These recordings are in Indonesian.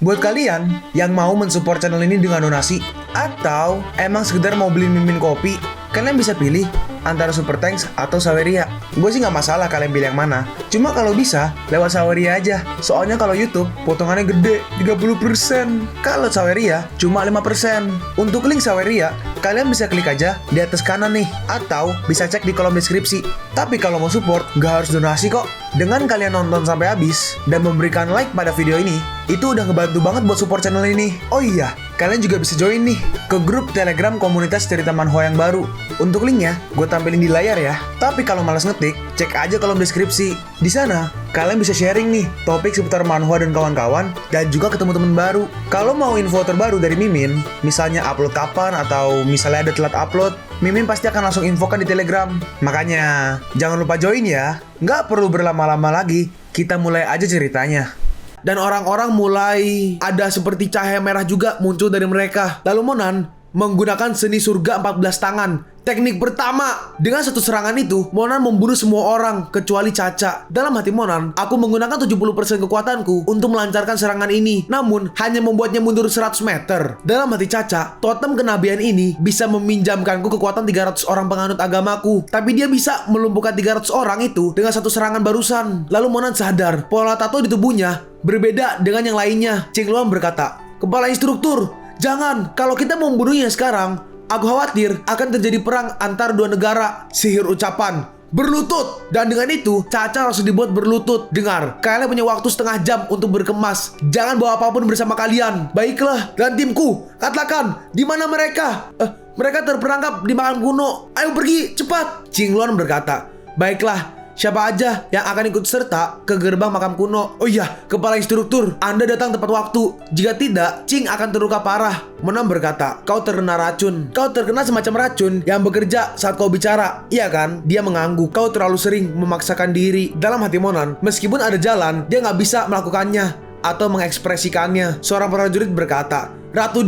Buat kalian yang mau mensupport channel ini dengan donasi, atau emang sekedar mau beli mimin kopi, kalian bisa pilih antara Super Thanks atau Saweria. Gue sih nggak masalah kalian pilih yang mana. Cuma kalau bisa, lewat Saweria aja. Soalnya kalau YouTube, potongannya gede, 30%. Kalau Saweria, cuma 5%. Untuk link Saweria, kalian bisa klik aja di atas kanan nih. Atau bisa cek di kolom deskripsi. Tapi kalau mau support, nggak harus donasi kok. Dengan kalian nonton sampai habis, dan memberikan like pada video ini, itu udah ngebantu banget buat support channel ini. Oh iya, kalian juga bisa join nih ke grup Telegram komunitas cerita manhwa yang baru. Untuk linknya, gue tampilin di layar ya. Tapi kalau malas ngetik, cek aja kolom deskripsi. Di sana, kalian bisa sharing nih topik seputar manhwa dan kawan-kawan, dan juga ketemu teman baru. Kalau mau info terbaru dari Mimin, misalnya upload kapan atau misalnya ada telat upload, Mimin pasti akan langsung infokan di Telegram. Makanya, jangan lupa join ya. Nggak perlu berlama-lama lagi, kita mulai aja ceritanya. Dan orang-orang mulai ada seperti cahaya merah juga muncul dari mereka. Lalu Monan menggunakan seni surga 14 tangan. Teknik pertama, dengan satu serangan itu, Monan membunuh semua orang kecuali Caca. Dalam hati Monan, aku menggunakan 70% kekuatanku untuk melancarkan serangan ini, namun hanya membuatnya mundur 100 meter. Dalam hati Caca, totem kenabian ini bisa meminjamkanku kekuatan 300 orang penganut agamaku, tapi dia bisa melumpuhkan 300 orang itu dengan satu serangan barusan. Lalu Monan sadar, pola tato di tubuhnya berbeda dengan yang lainnya. Qingluan berkata, "Kepala instruktur, jangan, kalau kita membunuhnya sekarang, aku khawatir akan terjadi perang antar dua negara." Sihir ucapan, "Berlutut!" Dan dengan itu, Caca harus dibuat berlutut. Dengar, kalian punya waktu setengah jam untuk berkemas. Jangan bawa apapun bersama kalian. Baiklah, dan timku, katakan, di mana mereka? Mereka terperangkap di makam kuno. Ayo pergi, cepat. Qingluan berkata, "Baiklah, siapa aja yang akan ikut serta ke gerbang makam kuno?" "Oh iya, kepala instruktur, Anda datang tepat waktu. Jika tidak, Qing akan terluka parah." Monan berkata, "Kau terkena racun. Kau terkena semacam racun yang bekerja saat kau bicara, iya kan?" Dia mengangguk. "Kau terlalu sering memaksakan diri." Dalam hati Monan, meskipun ada jalan, dia nggak bisa melakukannya atau mengekspresikannya. Seorang prajurit berkata, "Ratu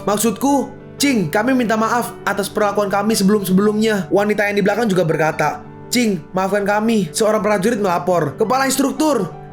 maksudku, Qing, kami minta maaf atas perlakuan kami sebelum-sebelumnya." Wanita yang di belakang juga berkata, "Qing, maafkan kami." Seorang prajurit melapor, "Kepala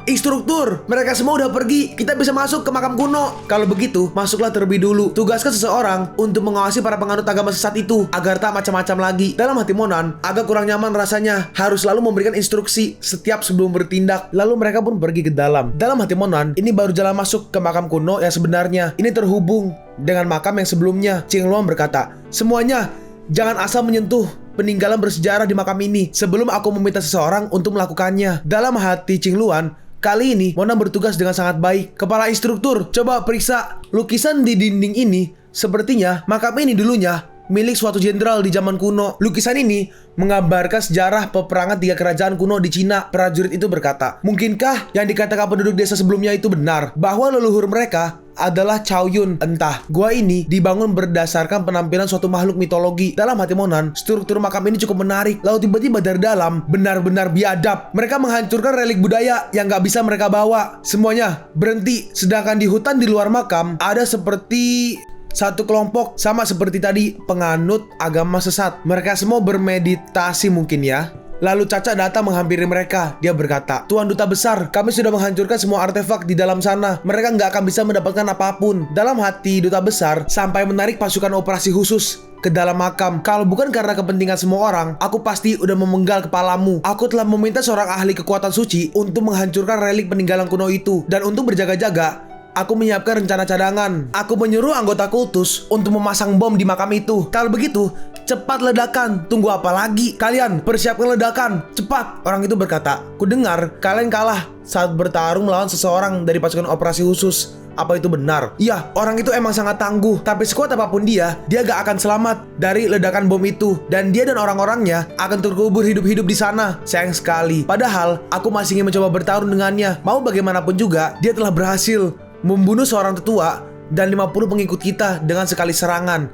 Instruktur, mereka semua udah pergi. Kita bisa masuk ke makam kuno." "Kalau begitu, masuklah terlebih dulu. Tugaskan seseorang untuk mengawasi para penganut agama sesat itu agar tak macam-macam lagi." Dalam hati Monan, agak kurang nyaman rasanya harus selalu memberikan instruksi setiap sebelum bertindak. Lalu mereka pun pergi ke dalam. Dalam hati Monan, ini baru jalan masuk ke makam kuno yang sebenarnya. Ini terhubung dengan makam yang sebelumnya. Qingluan berkata, "Semuanya, jangan asal menyentuh peninggalan bersejarah di makam ini sebelum aku meminta seseorang untuk melakukannya." Dalam hati Qingluan, kali ini Monan bertugas dengan sangat baik. "Kepala instruktur, coba periksa lukisan di dinding ini. Sepertinya makam ini dulunya milik suatu jenderal di zaman kuno. Lukisan ini menggambarkan sejarah peperangan 3 kerajaan kuno di Cina." Prajurit itu berkata, "Mungkinkah yang dikatakan penduduk desa sebelumnya itu benar, bahwa leluhur mereka adalah Chow Yun? Entah, gua ini dibangun berdasarkan penampilan suatu makhluk mitologi." Dalam hati Monan, struktur makam ini cukup menarik. Lalu tiba-tiba dari dalam, benar-benar biadab, mereka menghancurkan relik budaya yang gak bisa mereka bawa. Semuanya berhenti. Sedangkan di hutan di luar makam, ada seperti satu kelompok sama seperti tadi, penganut agama sesat. Mereka semua bermeditasi mungkin ya. Lalu Caca datang menghampiri mereka. Dia berkata, "Tuan Duta Besar, kami sudah menghancurkan semua artefak di dalam sana. Mereka nggak akan bisa mendapatkan apapun." Dalam hati Duta Besar sampai menarik pasukan operasi khusus ke dalam makam. "Kalau bukan karena kepentingan semua orang, aku pasti udah memenggal kepalamu. Aku telah meminta seorang ahli kekuatan suci untuk menghancurkan relik peninggalan kuno itu. Dan untuk berjaga-jaga, aku menyiapkan rencana cadangan. Aku menyuruh anggota kultus untuk memasang bom di makam itu. Kalau begitu, cepat ledakan. Tunggu apa lagi? Kalian persiapkan ledakan, cepat." Orang itu berkata, "Kudengar kalian kalah saat bertarung melawan seseorang dari pasukan operasi khusus. Apa itu benar?" "Iya, orang itu emang sangat tangguh. Tapi sekuat apapun dia gak akan selamat dari ledakan bom itu. Dan dia dan orang-orangnya akan terkubur hidup-hidup di sana. Sayang sekali. Padahal aku masih ingin mencoba bertarung dengannya. Mau bagaimanapun juga, dia telah berhasil membunuh seorang tetua dan 50 pengikut kita dengan sekali serangan."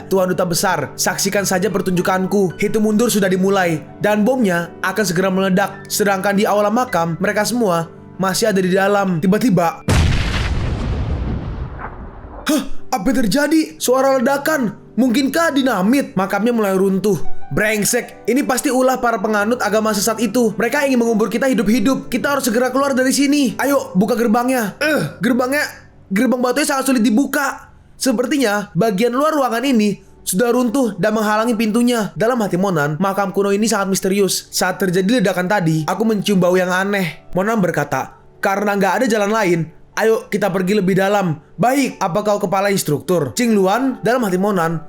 "Tuan Duta Besar, saksikan saja pertunjukanku. Hitung mundur sudah dimulai dan bomnya akan segera meledak. Sedangkan di aula makam, mereka semua masih ada di dalam." Tiba-tiba, "Hah, apa yang terjadi? Suara ledakan. Mungkinkah dinamit?" Makamnya mulai runtuh Brengsek, ini pasti ulah para penganut agama sesat itu. Mereka ingin mengubur kita hidup-hidup. Kita harus segera keluar dari sini. Ayo, buka gerbangnya. Gerbang batunya sangat sulit dibuka. Sepertinya bagian luar ruangan ini sudah runtuh dan menghalangi pintunya. Dalam hati Monan, makam kuno ini sangat misterius. Saat terjadi ledakan tadi, aku mencium bau yang aneh. Monan berkata, karena nggak ada jalan lain, ayo kita pergi lebih dalam. Baik, apa kau kepala instruktur? Qing Luan, dalam hati Monan,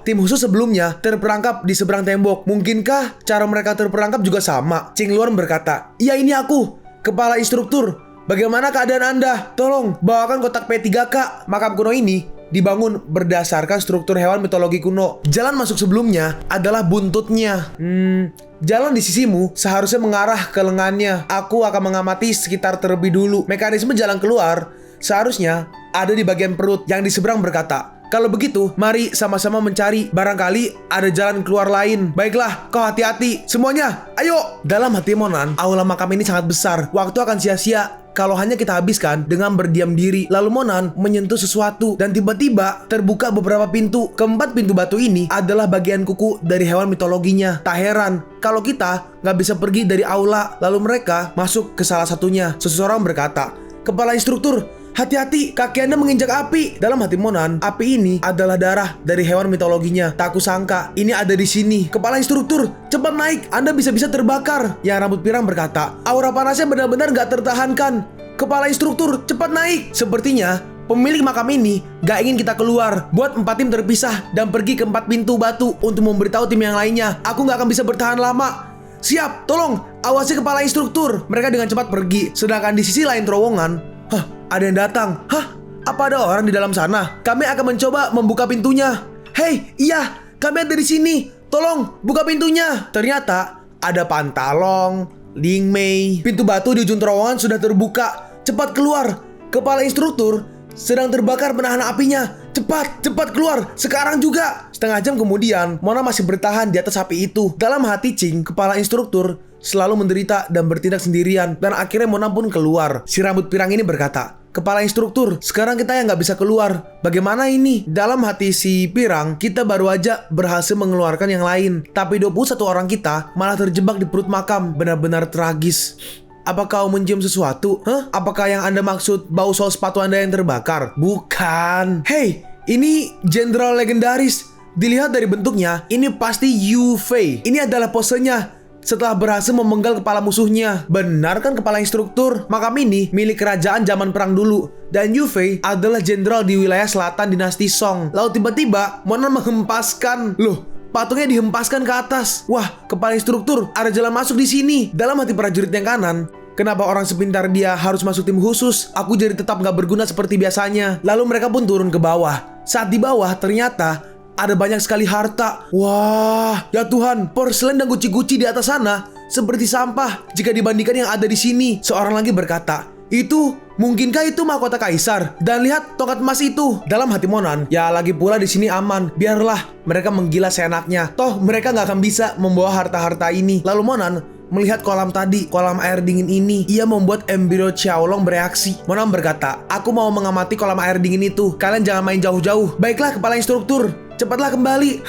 tim khusus sebelumnya terperangkap di seberang tembok. Mungkinkah cara mereka terperangkap juga sama? Qing Luan berkata, iya ini aku, kepala instruktur. Bagaimana keadaan Anda? Tolong, bawakan kotak P3K. Makam kuno ini dibangun berdasarkan struktur hewan mitologi kuno. Jalan masuk sebelumnya adalah buntutnya. Jalan di sisimu seharusnya mengarah ke lengannya. Aku akan mengamati sekitar terlebih dulu. Mekanisme jalan keluar seharusnya ada di bagian perut. Yang di seberang berkata, kalau begitu, mari sama-sama mencari. Barangkali ada jalan keluar lain. Baiklah, kau hati-hati. Semuanya, ayo! Dalam hati Monan, aula makam ini sangat besar. Waktu akan sia-sia kalau hanya kita habiskan dengan berdiam diri. Lalu Monan menyentuh sesuatu dan tiba-tiba terbuka beberapa pintu. Keempat pintu batu ini adalah bagian kuku dari hewan mitologinya. Tak heran kalau kita nggak bisa pergi dari aula. Lalu mereka masuk ke salah satunya. Seseorang berkata, kepala instruktur, hati-hati, kaki Anda menginjak api. Dalam hati Monan, api ini adalah darah dari hewan mitologinya. Tak kusangka ini ada di sini. Kepala instruktur, cepat naik, Anda bisa-bisa terbakar. Yang rambut pirang berkata, aura panasnya benar-benar gak tertahankan. Kepala instruktur, cepat naik. Sepertinya pemilik makam ini gak ingin kita keluar. Buat 4 tim terpisah dan pergi ke 4 pintu batu untuk memberitahu tim yang lainnya. Aku gak akan bisa bertahan lama. Siap, tolong awasi kepala instruktur. Mereka dengan cepat pergi. Sedangkan di sisi lain terowongan, ada yang datang. Apa ada orang di dalam sana? Kami akan mencoba membuka pintunya. Hei, iya, kami ada di sini. Tolong, buka pintunya. Ternyata ada Pantalong, Ling Mei. Pintu batu di ujung terowongan sudah terbuka. Cepat keluar. Kepala instruktur sedang terbakar menahan apinya. Cepat keluar, sekarang juga. Setengah jam kemudian, Mona masih bertahan di atas api itu. Dalam hati Qing, kepala instruktur selalu menderita dan bertindak sendirian. Dan akhirnya Mona pun keluar. Si rambut pirang ini berkata, kepala instruktur, sekarang kita yang gak bisa keluar. Bagaimana ini? Dalam hati si pirang, kita baru aja berhasil mengeluarkan yang lain. Tapi 21 orang kita malah terjebak di perut makam. Benar-benar tragis. Apa kau mencium sesuatu? Apakah yang Anda maksud bau sol sepatu Anda yang terbakar? Bukan. Hei, ini jenderal legendaris. Dilihat dari bentuknya, ini pasti Yu Fei. Ini adalah posenya setelah berhasil memenggal kepala musuhnya. Benar kan kepala instruktur? Makam ini milik kerajaan zaman perang dulu. Dan Yu Fei adalah jenderal di wilayah selatan dinasti Song. Lalu tiba-tiba Monan menghempaskan. Loh, patungnya dihempaskan ke atas. Wah, kepala instruktur, ada jalan masuk di sini. Dalam hati prajurit yang kanan, kenapa orang sepintar dia harus masuk tim khusus? Aku jadi tetap gak berguna seperti biasanya. Lalu mereka pun turun ke bawah. Saat di bawah ternyata ada banyak sekali harta. Wah, ya Tuhan, porselen dan guci-guci di atas sana seperti sampah jika dibandingkan yang ada di sini. Seorang lagi berkata, mungkinkah itu mahkota kaisar? Dan lihat tongkat emas itu. Dalam hati Monan, ya lagi pula di sini aman. Biarlah mereka menggila seenaknya. Toh mereka nggak akan bisa membawa harta-harta ini. Lalu Monan melihat kolam tadi, kolam air dingin ini. Ia membuat embrio Xiaolong bereaksi. Monan berkata, aku mau mengamati kolam air dingin itu. Kalian jangan main jauh-jauh. Baiklah kepala instruktur, cepatlah kembali.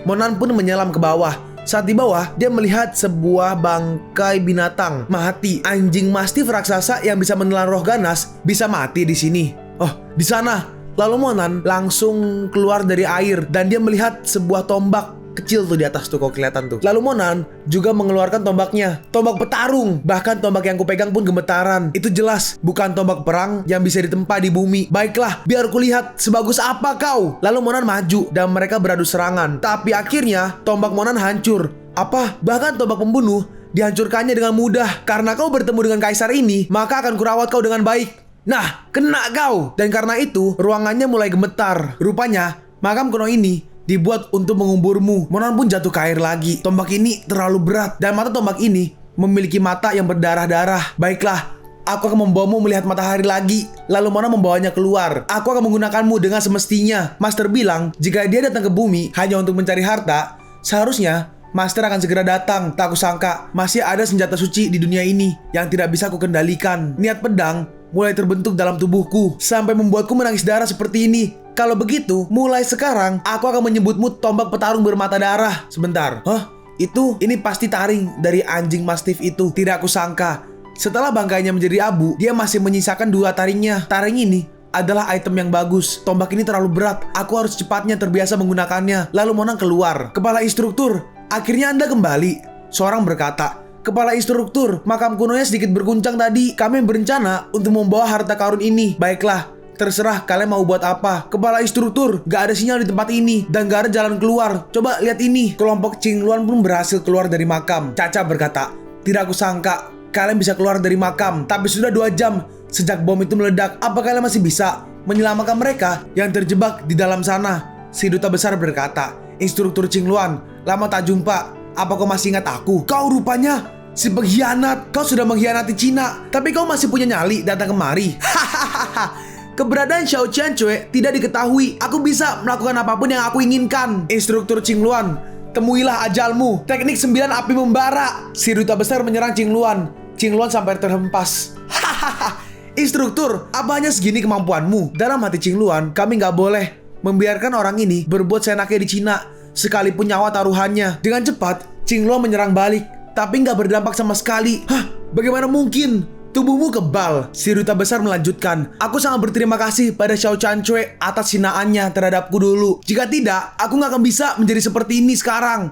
Monan pun menyelam ke bawah. Saat di bawah, dia melihat sebuah bangkai binatang mati. Anjing mastif raksasa yang bisa menelan roh ganas bisa mati di sini. Oh, di sana. Lalu Monan langsung keluar dari air dan dia melihat sebuah tombak kecil tuh di atas tuh, kok kelihatan tuh. Lalu Monan juga mengeluarkan tombaknya. Tombak petarung. Bahkan tombak yang kupegang pun gemetaran. Itu jelas bukan tombak perang yang bisa ditempa di bumi. Baiklah, biar kulihat sebagus apa kau. Lalu Monan maju dan mereka beradu serangan. Tapi akhirnya tombak Monan hancur. Bahkan tombak pembunuh dihancurkannya dengan mudah. Karena kau bertemu dengan kaisar ini, maka akan kurawat kau dengan baik. Nah, kena kau. Dan karena itu, ruangannya mulai gemetar. Rupanya, makam kuno ini dibuat untuk menguburmu. Monan pun jatuh ke air lagi. Tombak ini terlalu berat. Dan mata tombak ini memiliki mata yang berdarah-darah. Baiklah, aku akan membawamu melihat matahari lagi. Lalu Monan membawanya keluar. Aku akan menggunakanmu dengan semestinya. Master bilang, jika dia datang ke bumi hanya untuk mencari harta, seharusnya Master akan segera datang. Tak kusangka masih ada senjata suci di dunia ini yang tidak bisa kukendalikan. Niat pedang mulai terbentuk dalam tubuhku sampai membuatku menangis darah seperti ini. Kalau begitu, mulai sekarang aku akan menyebutmu tombak petarung bermata darah. Sebentar. Hah? Ini pasti taring dari anjing mastif itu. Tidak aku sangka. Setelah bangkainya menjadi abu, dia masih menyisakan 2 taringnya. Taring ini adalah item yang bagus. Tombak ini terlalu berat. Aku harus cepatnya terbiasa menggunakannya. Lalu Monang keluar. Kepala instruktur, akhirnya Anda kembali. Seorang berkata, Kepala instruktur, makam kunonya sedikit berguncang tadi. Kami berencana untuk membawa harta karun ini. Baiklah. Terserah kalian mau buat apa. Kepala instruktur, gak ada sinyal di tempat ini dan gak ada jalan keluar. Coba lihat ini. Kelompok Qingluan pun berhasil keluar dari makam. Caca berkata, tidak aku sangka kalian bisa keluar dari makam. Tapi sudah 2 jam sejak bom itu meledak. Apa kalian masih bisa menyelamatkan mereka yang terjebak di dalam sana? Si duta besar berkata, Instruktur Qingluan, lama tak jumpa. Apa kau masih ingat aku? Kau rupanya si pengkhianat. Kau sudah mengkhianati Cina, tapi kau masih punya nyali datang kemari. Hahaha. Keberadaan Xiao Qianque tidak diketahui. Aku bisa melakukan apapun yang aku inginkan. Instruktur Qingluan, temuilah ajalmu. Teknik 9 api membara. Si duta besar menyerang Qingluan. Qingluan sampai terhempas. Hahaha. Instruktur, apa hanya segini kemampuanmu? Dalam hati Qingluan, kami nggak boleh membiarkan orang ini berbuat seenaknya di Cina, sekalipun nyawa taruhannya. Dengan cepat, Qingluan menyerang balik, tapi nggak berdampak sama sekali. Hah? Bagaimana mungkin? Tubuhmu kebal. Si duta besar melanjutkan, aku sangat berterima kasih pada Xiao Qianque atas hinaannya terhadapku dulu. Jika tidak, aku nggak akan bisa menjadi seperti ini sekarang.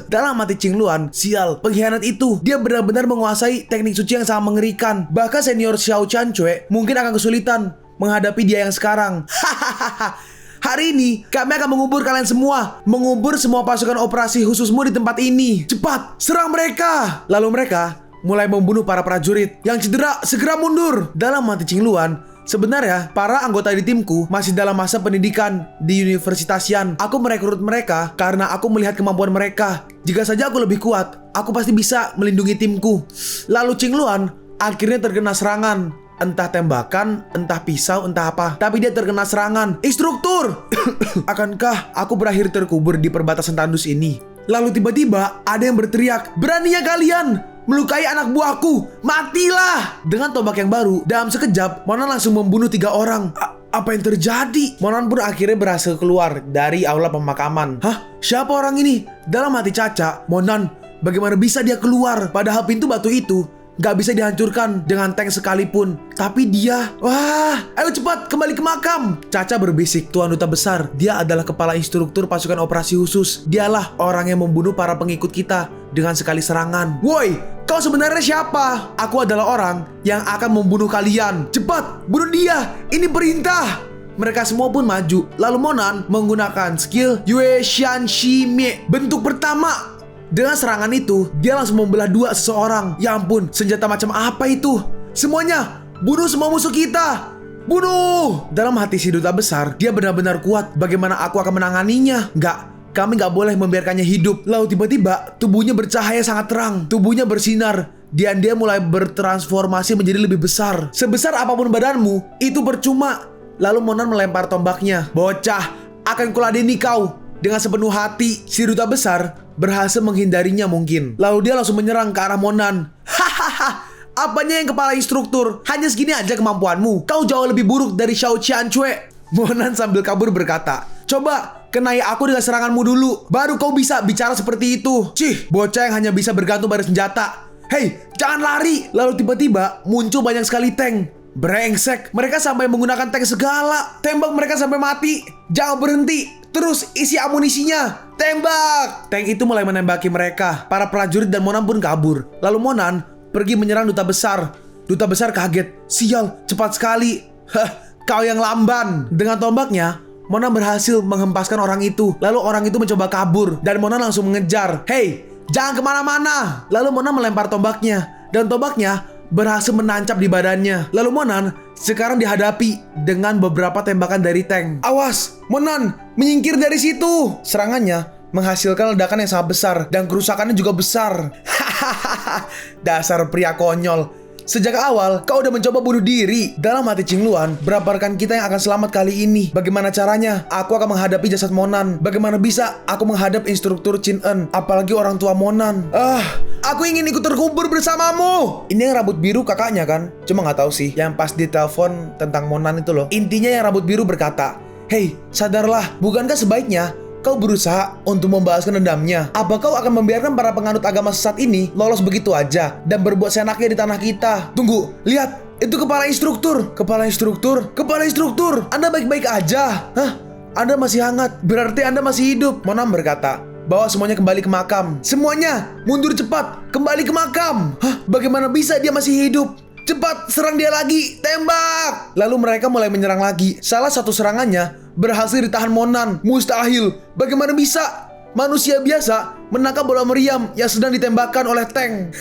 Dalam hati Qingluan, sial, pengkhianat itu. Dia benar-benar menguasai teknik suci yang sangat mengerikan. Bahkan senior Xiao Qianque mungkin akan kesulitan menghadapi dia yang sekarang. Hahaha. Hari ini, kami akan mengubur kalian semua. Mengubur semua pasukan operasi khususmu di tempat ini. Cepat, serang mereka. Lalu mereka mulai membunuh para prajurit. Yang cedera, segera mundur. Dalam hati Qingluan, sebenarnya para anggota di timku masih dalam masa pendidikan di Universitas Yan. Aku merekrut mereka karena aku melihat kemampuan mereka. Jika saja aku lebih kuat, aku pasti bisa melindungi timku. Lalu Qingluan akhirnya terkena serangan. Entah tembakan, entah pisau, entah apa. Tapi dia terkena serangan. Instruktur! Akankah aku berakhir terkubur di perbatasan tandus ini? Lalu tiba-tiba ada yang berteriak, beraninya kalian melukai anak buahku, matilah! Dengan tombak yang baru, dalam sekejap Monan langsung membunuh 3 orang. Apa yang terjadi? Monan pun akhirnya berhasil keluar dari aula pemakaman. Hah? Siapa orang ini? Dalam hati Caca, Monan, bagaimana bisa dia keluar? Padahal pintu batu itu gak bisa dihancurkan dengan tank sekalipun. Tapi dia, wah, ayo cepat kembali ke makam. Caca berbisik, Tuan Duta Besar, dia adalah kepala instruktur pasukan operasi khusus. Dialah orang yang membunuh para pengikut kita dengan sekali serangan. Woi, kau sebenarnya siapa? Aku adalah orang yang akan membunuh kalian. Cepat, bunuh dia, ini perintah. Mereka semua pun maju. Lalu Monan menggunakan skill Yue Xian Shi Mie. Bentuk pertama. Dengan serangan itu, dia langsung membelah 2 seseorang. Ya ampun, senjata macam apa itu? Semuanya, bunuh semua musuh kita. Bunuh! Dalam hati si duta besar, dia benar-benar kuat. Bagaimana aku akan menanganinya? Kami nggak boleh membiarkannya hidup. Lalu tiba-tiba, tubuhnya bercahaya sangat terang. Tubuhnya bersinar. Dan dia mulai bertransformasi menjadi lebih besar. Sebesar apapun badanmu, itu percuma. Lalu Monan melempar tombaknya. Bocah, akan kuladeni kau. Dengan sepenuh hati, si duta besar berhasil menghindarinya mungkin. Lalu dia langsung menyerang ke arah Monan. Hahaha, apanya yang kepala instruktur? Hanya segini aja kemampuanmu. Kau jauh lebih buruk dari Xiao Qianque. Monan sambil kabur berkata, coba kenai aku dengan seranganmu dulu, baru kau bisa bicara seperti itu. Cih, bocah yang hanya bisa bergantung pada senjata. Hei, jangan lari. Lalu tiba-tiba muncul banyak sekali tank. Brengsek, mereka sampai menggunakan tank segala. Tembak mereka sampai mati. Jangan berhenti. Terus isi amunisinya. Tembak. Tank itu mulai menembaki mereka. Para prajurit dan Monan pun kabur. Lalu Monan pergi menyerang duta besar. Duta besar kaget. Sial, cepat sekali. Hah, kau yang lamban. Dengan tombaknya, Monan berhasil menghempaskan orang itu. Lalu orang itu mencoba kabur. Dan Monan langsung mengejar. Hei, jangan kemana-mana. Lalu Monan melempar tombaknya. Dan tombaknya berhasil menancap di badannya. Lalu Monan sekarang dihadapi dengan beberapa tembakan dari tank. Awas, Monan, menyingkir dari situ. Serangannya menghasilkan ledakan yang sangat besar dan kerusakannya juga besar. Hahaha, dasar pria konyol. Sejak awal, kau udah mencoba bunuh diri. Dalam hati Qingluan, berapa rekan kita yang akan selamat kali ini? Bagaimana caranya? Aku akan menghadapi jasad Monan. Bagaimana bisa aku menghadap instruktur Qin En? Apalagi orang tua Monan. Aku ingin ikut terkubur bersamamu. Ini yang rambut biru kakaknya kan? Cuma nggak tahu sih. Yang pas ditelepon tentang Monan itu loh. Intinya yang rambut biru berkata, Hei, sadarlah, bukankah sebaiknya kau berusaha untuk membalaskan dendamnya? Apa kau akan membiarkan para penganut agama sesat ini lolos begitu aja dan berbuat seenaknya di tanah kita? Tunggu, lihat, itu kepala instruktur. Kepala instruktur, kepala instruktur. Anda baik-baik aja? Hah? Anda masih hangat, berarti Anda masih hidup. Monam berkata, bawa semuanya kembali ke makam. Semuanya, mundur cepat, kembali ke makam. Hah? Bagaimana bisa dia masih hidup? Cepat, serang dia lagi, tembak! Lalu mereka mulai menyerang lagi. Salah satu serangannya berhasil ditahan Monan. Mustahil, bagaimana bisa manusia biasa menangkap bola meriam yang sedang ditembakkan oleh tank?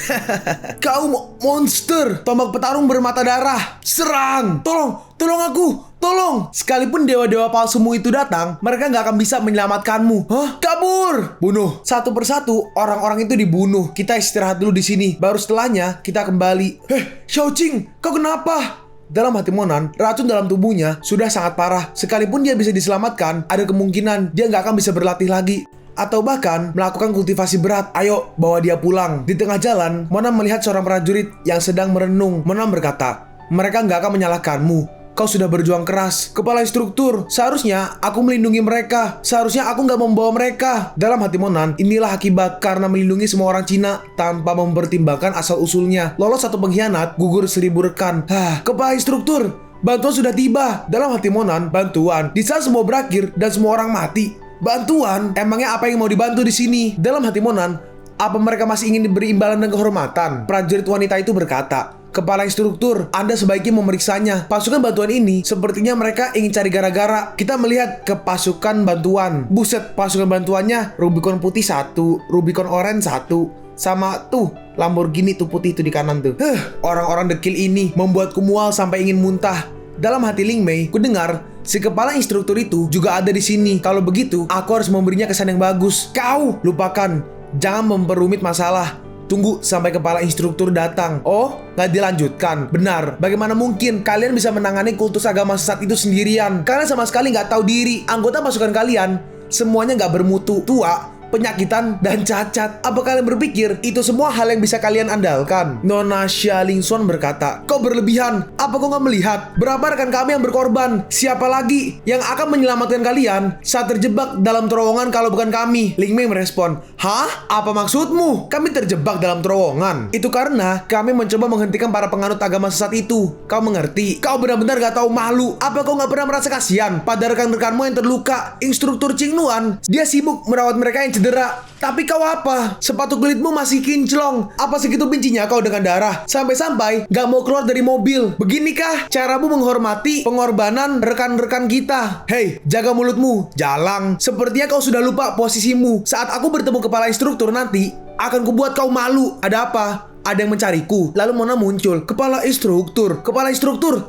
Kau monster! Tombak petarung bermata darah. Serang! Tolong aku! Tolong! Sekalipun dewa-dewa palsumu itu datang, mereka nggak akan bisa menyelamatkanmu. Hah? Kabur! Bunuh! Satu persatu, orang-orang itu dibunuh. Kita istirahat dulu di sini. Baru setelahnya, kita kembali. Xiaoqing, kau kenapa? Dalam hati Monan, racun dalam tubuhnya sudah sangat parah. Sekalipun dia bisa diselamatkan, ada kemungkinan dia nggak akan bisa berlatih lagi. Atau bahkan melakukan kultivasi berat. Ayo, bawa dia pulang. Di tengah jalan, Monan melihat seorang prajurit yang sedang merenung. Monan berkata, mereka nggak akan menyalahkanmu. Kau sudah berjuang keras. Kepala instruktur, seharusnya aku melindungi mereka. Seharusnya aku nggak membawa mereka. Dalam hati Monan, inilah akibat karena melindungi semua orang Cina tanpa mempertimbangkan asal-usulnya. Lolos satu pengkhianat, gugur 1000 rekan. Kepala instruktur, bantuan sudah tiba. Dalam hati Monan, bantuan. Di saat semua berakhir dan semua orang mati. Bantuan? Emangnya apa yang mau dibantu di sini? Dalam hati Monan, apa mereka masih ingin diberi imbalan dan kehormatan? Prajurit wanita itu berkata, kepala instruktur, Anda sebaiknya memeriksanya. Pasukan bantuan ini sepertinya mereka ingin cari gara-gara. Kita melihat ke pasukan bantuan. Buset, pasukan bantuannya Rubicon putih 1, Rubicon orange 1, sama tuh Lamborghini tuh putih itu di kanan tuh. Orang-orang dekil ini membuatku mual sampai ingin muntah. Dalam hati Ling Mei, ku dengar si kepala instruktur itu juga ada di sini. Kalau begitu, aku harus memberinya kesan yang bagus. Kau, lupakan. Jangan memperumit masalah. Tunggu sampai kepala instruktur datang. Oh, nggak dilanjutkan. Benar, bagaimana mungkin kalian bisa menangani kultus agama sesat itu sendirian? Kalian sama sekali nggak tahu diri. Anggota pasukan kalian semuanya nggak bermutu, tua, penyakitan, dan cacat. Apa kalian berpikir itu semua hal yang bisa kalian andalkan? Nona Xia Lingxuan berkata, kau berlebihan. Apa kau nggak melihat berapa rekan kami yang berkorban? Siapa lagi yang akan menyelamatkan kalian saat terjebak dalam terowongan kalau bukan kami? Ling Mei merespon, hah? Apa maksudmu? Kami terjebak dalam terowongan? Itu karena kami mencoba menghentikan para penganut agama sesat itu. Kau mengerti? Kau benar-benar gak tahu malu. Apa kau gak pernah merasa kasihan pada rekan-rekanmu yang terluka? Instruktur Qing Nuan, dia sibuk merawat mereka yang cedera. Tapi kau apa? Sepatu kulitmu masih kinclong. Apa segitu bencinya kau dengan darah? Sampai-sampai gak mau keluar dari mobil. Beginikah caramu menghormati pengorbanan rekan-rekan kita? Hei, jaga mulutmu, jalang. Sepertinya kau sudah lupa posisimu. Saat aku bertemu kepala instruktur nanti, akan kubuat kau malu. Ada apa? Ada yang mencariku. Lalu Mona muncul. Kepala instruktur,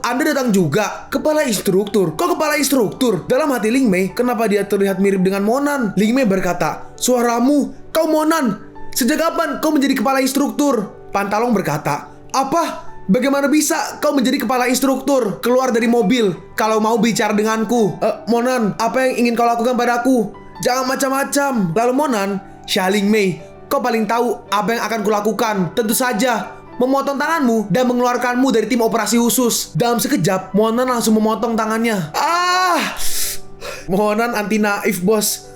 Anda datang juga. Kepala instruktur, kok kepala instruktur? Dalam hati Ling Mei, kenapa dia terlihat mirip dengan Monan? Ling Mei berkata, suaramu, kau Monan. Sejak kapan kau menjadi kepala instruktur? Pantalong berkata, apa? Bagaimana bisa kau menjadi kepala instruktur? Keluar dari mobil kalau mau bicara denganku. Monan, apa yang ingin kau lakukan padaku? Jangan macam-macam. Lalu Monan, Xia Ling Mei, kau paling tahu apa yang akan kulakukan. Tentu saja, memotong tanganmu dan mengeluarkanmu dari tim operasi khusus. Dalam sekejap, Monan langsung memotong tangannya. Monan anti naif, bos.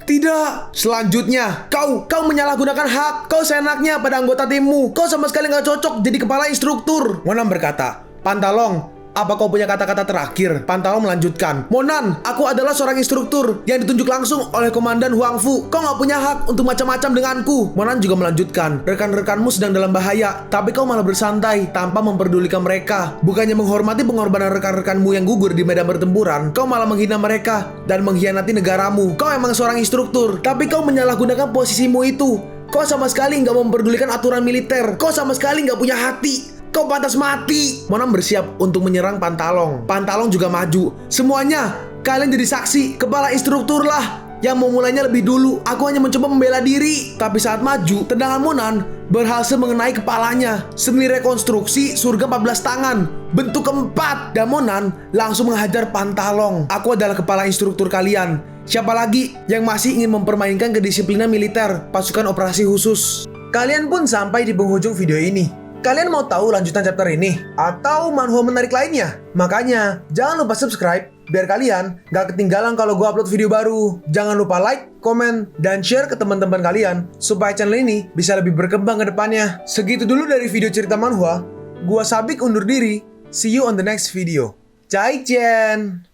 Tidak. Selanjutnya, kau menyalahgunakan hak. Kau seenaknya pada anggota timmu. Kau sama sekali gak cocok jadi kepala instruktur. Monan berkata, Pantalong, apa kau punya kata-kata terakhir? Pantalong melanjutkan, Monan, aku adalah seorang instruktur yang ditunjuk langsung oleh Komandan Huang Fu. Kau gak punya hak untuk macam-macam denganku. Monan juga melanjutkan, rekan-rekanmu sedang dalam bahaya, tapi kau malah bersantai tanpa memperdulikan mereka. Bukannya menghormati pengorbanan rekan-rekanmu yang gugur di medan pertempuran, kau malah menghina mereka dan mengkhianati negaramu. Kau emang seorang instruktur, tapi kau menyalahgunakan posisimu itu. Kau sama sekali gak memperdulikan aturan militer. Kau sama sekali gak punya hati. Kau pantas mati. Monan bersiap untuk menyerang Pantalong. Pantalong juga maju. Semuanya, kalian jadi saksi. Kepala instruktur lah yang memulainya lebih dulu. Aku hanya mencoba membela diri. Tapi saat maju, tendangan Monan berhasil mengenai kepalanya. Seni rekonstruksi surga 14 tangan, bentuk keempat. Dan Monan langsung menghajar Pantalong. Aku adalah kepala instruktur kalian. Siapa lagi yang masih ingin mempermainkan kedisiplinan militer pasukan operasi khusus? Kalian pun sampai di penghujung video ini. Kalian mau tahu lanjutan chapter ini? Atau manhwa menarik lainnya? Makanya, jangan lupa subscribe biar kalian gak ketinggalan kalau gue upload video baru. Jangan lupa like, komen, dan share ke teman-teman kalian supaya channel ini bisa lebih berkembang ke depannya. Segitu dulu dari video cerita manhwa. Gua Sabik undur diri. See you on the next video. Jaichen!